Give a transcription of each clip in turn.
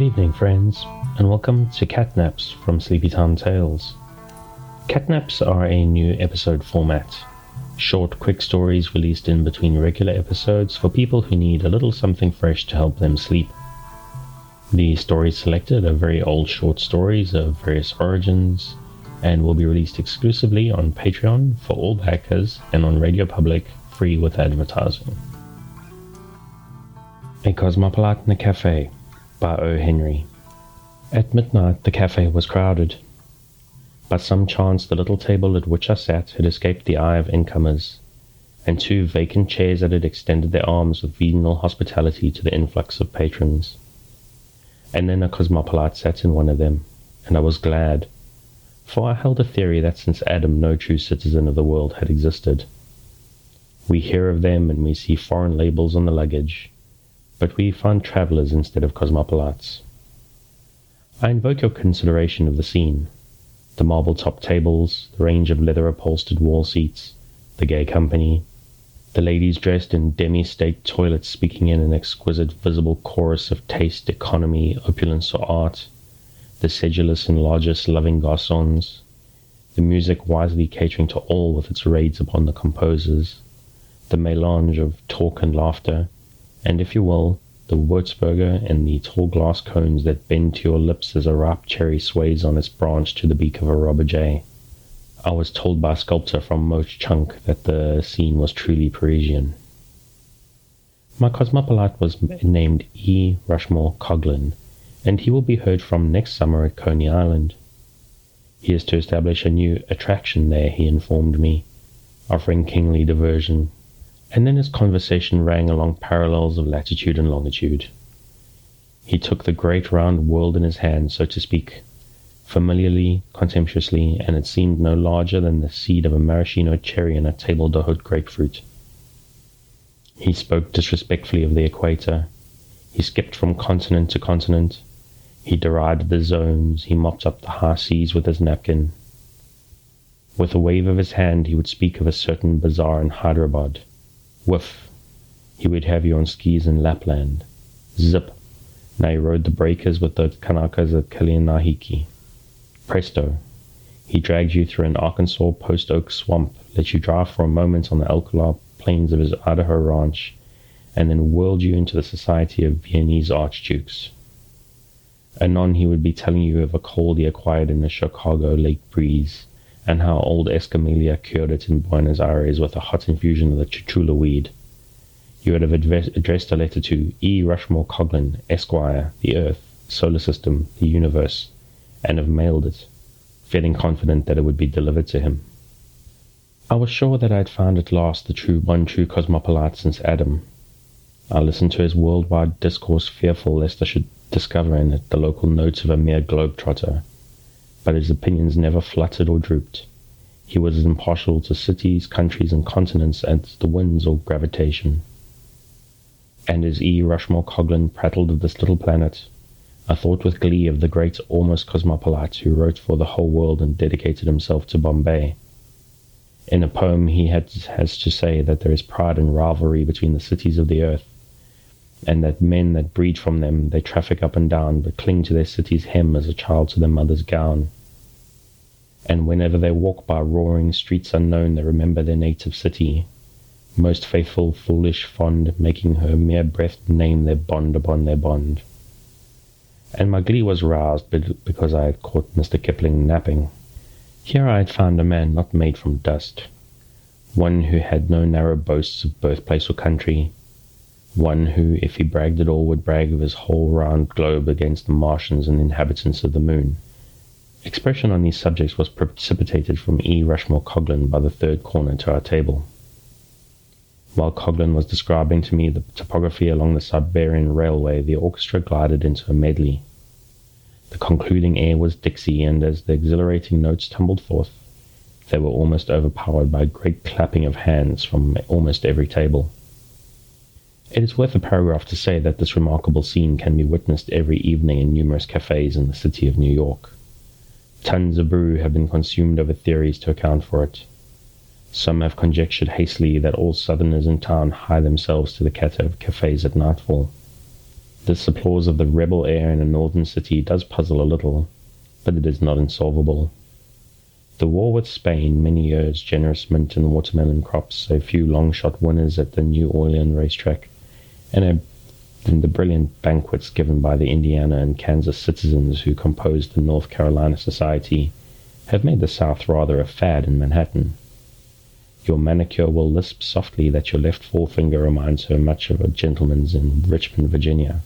evening, friends, and welcome to Catnaps from Sleepytime Tales. Catnaps are a new episode format. Short, quick stories released in between regular episodes for people who need a little something fresh to help them sleep. The stories selected are very old short stories of various origins and will be released exclusively on Patreon for all backers and on RadioPublic free with advertising. A Cosmopolite in a Café by O. Henry. At midnight the cafe was crowded. By some chance the little table at which I sat had escaped the eye of incomers, and two vacant chairs at it extended their arms with venal hospitality to the influx of patrons. And then a cosmopolite sat in one of them, and I was glad, for I held a theory that since Adam no true citizen of the world had existed. We hear of them and we see foreign labels on the luggage, but we find travellers instead of cosmopolites. I invoke your consideration of the scene: the marble-top tables, the range of leather-upholstered wall seats, the gay company, the ladies dressed in demi-state toilets speaking in an exquisite visible chorus of taste, economy, opulence, or art, the sedulous and largest loving garçons, the music wisely catering to all with its raids upon the composers, the melange of talk and laughter, and, if you will, the Würzburger and the tall glass cones that bend to your lips as a ripe cherry sways on its branch to the beak of a robber jay. I was told by a sculptor from Moat Chunk that the scene was truly Parisian. My cosmopolite was named E. Rushmore Coghlan, and he will be heard from next summer at Coney Island. He is to establish a new attraction there, he informed me, offering kingly diversion. And then his conversation rang along parallels of latitude and longitude. He took the great round world in his hand, so to speak, familiarly, contemptuously, and it seemed no larger than the seed of a maraschino cherry in a table d'hôte grapefruit. He spoke disrespectfully of the equator. He skipped from continent to continent. He derided the zones. He mopped up the high seas with his napkin. With a wave of his hand he would speak of a certain bazaar in Hyderabad. Whiff, he would have you on skis in Lapland. Zip, now he rode the breakers with the Kanakas at Kalinahiki. Presto, he dragged you through an Arkansas post-oak swamp, let you drive for a moment on the Alcala plains of his Idaho ranch, and then whirled you into the society of Viennese archdukes. Anon he would be telling you of a cold he acquired in the Chicago lake breeze, and how old Escamilla cured it in Buenos Aires with a hot infusion of the chuchula weed. You would have addressed a letter to E. Rushmore Coghlan, Esquire, the Earth, Solar System, the Universe, and have mailed it, feeling confident that it would be delivered to him. I was sure that I had found at last the one true cosmopolite since Adam. I listened to his worldwide discourse, fearful lest I should discover in it the local notes of a mere globetrotter. But his opinions never fluttered or drooped. He was as impartial to cities, countries, and continents as the winds or gravitation. And as E. Rushmore Coghlan prattled of this little planet, I thought with glee of the great almost cosmopolite who wrote for the whole world and dedicated himself to Bombay. In a poem he has to say that there is pride and rivalry between the cities of the earth, and that men that breed from them, they traffic up and down, but cling to their city's hem as a child to their mother's gown. And whenever they walk by roaring streets unknown, they remember their native city, most faithful, foolish, fond, making her mere breath name their bond upon their bond. And my glee was roused because I had caught Mr. Kipling napping. Here I had found a man not made from dust, one who had no narrow boasts of birthplace or country, one who, if he bragged at all, would brag of his whole round globe against the Martians and the inhabitants of the moon. Expression on these subjects was precipitated from E. Rushmore Coghlan by the third corner to our table. While Coghlan was describing to me the topography along the Siberian Railway, the orchestra glided into a medley. The concluding air was Dixie, and as the exhilarating notes tumbled forth, they were almost overpowered by a great clapping of hands from almost every table. It is worth a paragraph to say that this remarkable scene can be witnessed every evening in numerous cafes in the city of New York. Tons of brew have been consumed over theories to account for it. Some have conjectured hastily that all southerners in town hie themselves to the cafes at nightfall. This applause of the rebel air in a northern city does puzzle a little, but it is not insolvable. The war with Spain, many years, generous mint and watermelon crops, a few long-shot winners at the New Orleans racetrack, and the brilliant banquets given by the Indiana and Kansas citizens who composed the North Carolina Society have made the South rather a fad in Manhattan. Your manicure will lisp softly that your left forefinger reminds her much of a gentleman's in Richmond, Virginia.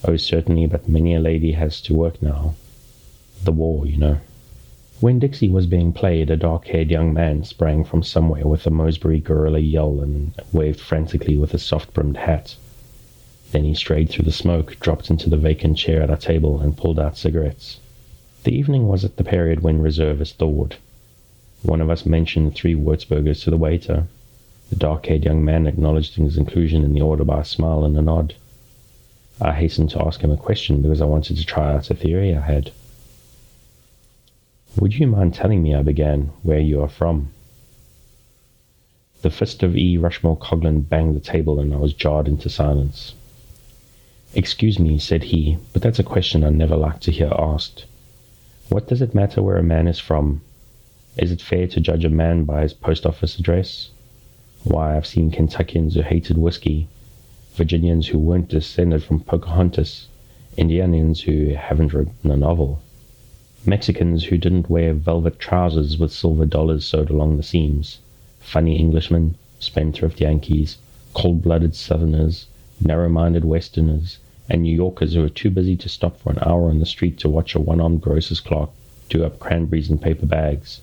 Oh, certainly, but many a lady has to work now. The war, you know. When Dixie was being played, a dark-haired young man sprang from somewhere with a Mosbury gorilla yell and waved frantically with a soft-brimmed hat. Then he strayed through the smoke, dropped into the vacant chair at our table, and pulled out cigarettes. The evening was at the period when reservists thawed. One of us mentioned 3 Würzburgers to the waiter. The dark-haired young man acknowledged his inclusion in the order by a smile and a nod. I hastened to ask him a question because I wanted to try out a theory I had. "Would you mind telling me," I began, "where you are from?" The fist of E. Rushmore Coghlan banged the table and I was jarred into silence. "Excuse me," said he, "but that's a question I never like to hear asked. What does it matter where a man is from? Is it fair to judge a man by his post office address? Why, I've seen Kentuckians who hated whiskey, Virginians who weren't descended from Pocahontas, Indianians who haven't written a novel, Mexicans who didn't wear velvet trousers with silver dollars sewed along the seams, funny Englishmen, spendthrift Yankees, cold-blooded Southerners, narrow-minded Westerners, and New Yorkers who were too busy to stop for an hour on the street to watch a one-armed grocer's clerk do up cranberries in paper bags.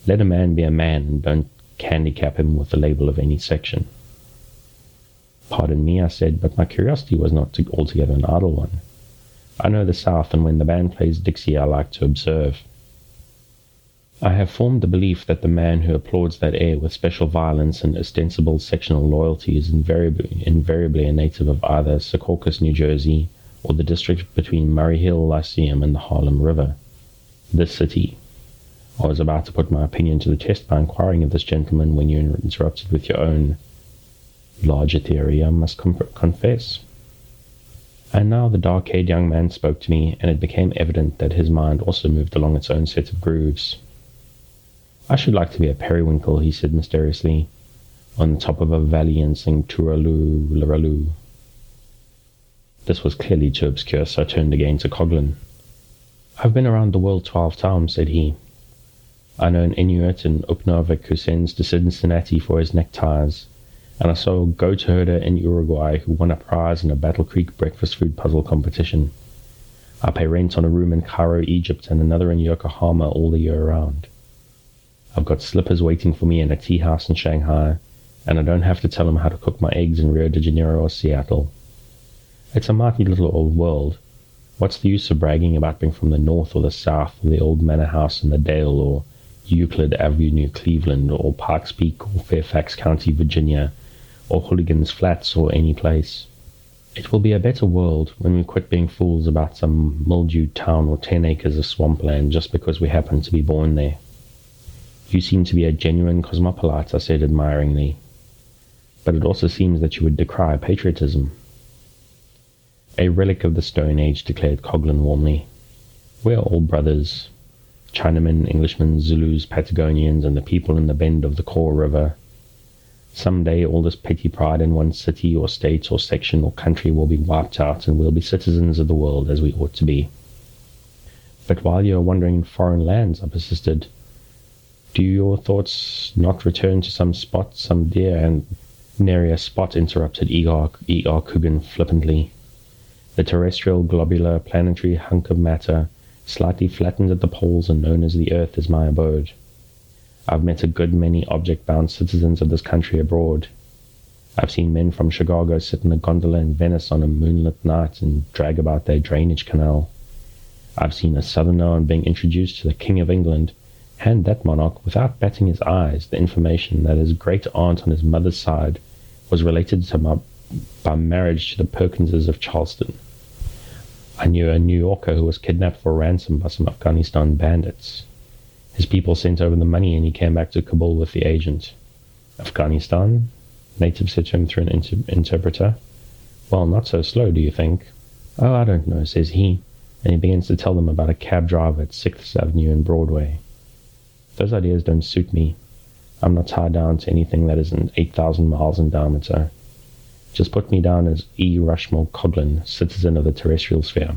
Let a man be a man and don't handicap him with the label of any section." "Pardon me," I said, "but my curiosity was not altogether an idle one. I know the South, and when the band plays Dixie, I like to observe. I have formed the belief that the man who applauds that air with special violence and ostensible sectional loyalty is invariably a native of either Secaucus, New Jersey, or the district between Murray Hill Lyceum and the Harlem River. This city." I was about to put my opinion to the test by inquiring of this gentleman when you interrupted with your own larger theory, I must confess. And now the dark-haired young man spoke to me, and it became evident that his mind also moved along its own set of grooves. "I should like to be a periwinkle," he said mysteriously, "on the top of a valley and sing Tooraloo, Luraloo." This was clearly too obscure, so I turned again to Coghlan. "I've been around the world 12 times," said he. "I know an Inuit in Upnavik who sends to Cincinnati for his neckties, and I saw a goat herder in Uruguay who won a prize in a Battle Creek breakfast food puzzle competition. I pay rent on a room in Cairo, Egypt, and another in Yokohama all the year round. I've got slippers waiting for me in a tea house in Shanghai, and I don't have to tell them how to cook my eggs in Rio de Janeiro or Seattle. It's a mighty little old world. What's the use of bragging about being from the north or the south, or the old manor house in the Dale, or Euclid Avenue, Cleveland, or Pikes Peak, or Fairfax County, Virginia, or Hooligan's Flats, or any place? It will be a better world when we quit being fools about some mildewed town or 10 acres of swampland just because we happen to be born there." "You seem to be a genuine cosmopolite," I said admiringly. "But it also seems that you would decry patriotism." "A relic of the Stone Age," declared Coghlan warmly. "We are all brothers. Chinamen, Englishmen, Zulus, Patagonians, and the people in the bend of the Kaw River. Some day all this petty pride in one city or state or section or country will be wiped out, and we'll be citizens of the world as we ought to be." "But while you are wandering in foreign lands," I persisted, "do your thoughts not return to some spot, some dear and nary a spot," interrupted E.R. Coogan flippantly. "The terrestrial, globular, planetary hunk of matter, slightly flattened at the poles and known as the Earth, is my abode. I've met a good many object-bound citizens of this country abroad. I've seen men from Chicago sit in a gondola in Venice on a moonlit night and drag about their drainage canal. I've seen a southerner, on being introduced to the King of England, hand that monarch, without batting his eyes, the information that his great-aunt on his mother's side was related to by marriage to the Perkinses of Charleston. I knew a New Yorker who was kidnapped for ransom by some Afghanistan bandits. His people sent over the money and he came back to Kabul with the agent. Afghanistan? Native said to him through an interpreter. Well, not so slow, do you think? Oh, I don't know, says he, and he begins to tell them about a cab driver at 6th Avenue and Broadway. Those ideas don't suit me. I'm not tied down to anything that isn't 8,000 miles in diameter. Just put me down as E. Rushmore Coghlan, citizen of the terrestrial sphere.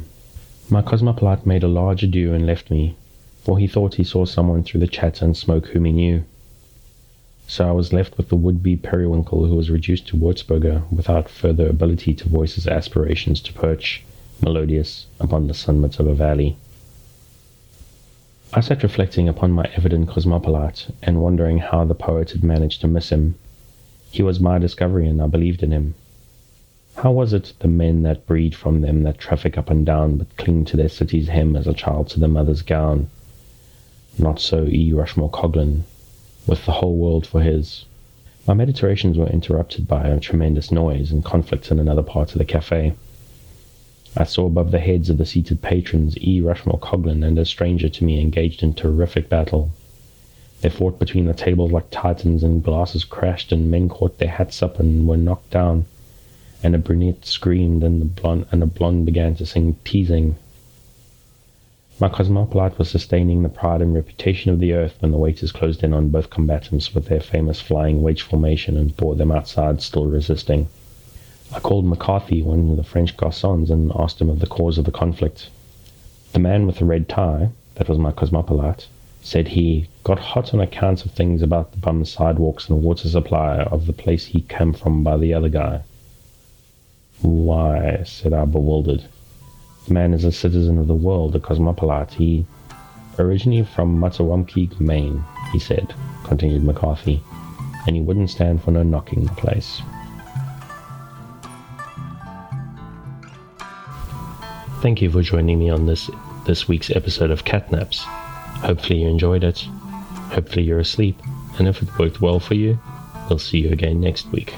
My cosmopolite made a large adieu and left me, for he thought he saw someone through the chatter and smoke whom he knew. So I was left with the would-be periwinkle who was reduced to Würzburger without further ability to voice his aspirations to perch, melodious, upon the summit of a valley. I sat reflecting upon my evident cosmopolite, and wondering how the poet had managed to miss him. He was my discovery, and I believed in him. How was it the men that breed from them that traffic up and down, but cling to their city's hem as a child to the mother's gown? Not so E. Rushmore Coghlan, with the whole world for his. My meditations were interrupted by a tremendous noise and conflict in another part of the café. I saw above the heads of the seated patrons E. Rushmore Coghlan and a stranger to me engaged in terrific battle. They fought between the tables like titans, and glasses crashed, and men caught their hats up and were knocked down, and a brunette screamed, and a blonde began to sing teasing. My cosmopolite was sustaining the pride and reputation of the earth when the waiters closed in on both combatants with their famous flying wedge formation and bore them outside, still resisting. I called McCarthy, one of the French garçons, and asked him of the cause of the conflict. The man with the red tie, that was my cosmopolite, said he got hot on account of things about the bum sidewalks and water supply of the place he came from by the other guy. Why, said I, bewildered. The man is a citizen of the world, a cosmopolite. He, originally from Mattawamkeag, Maine, he said, continued McCarthy, and he wouldn't stand for no knocking the place. Thank you for joining me on this week's episode of Catnaps. Hopefully you enjoyed it. Hopefully you're asleep. And if it worked well for you, we'll see you again next week.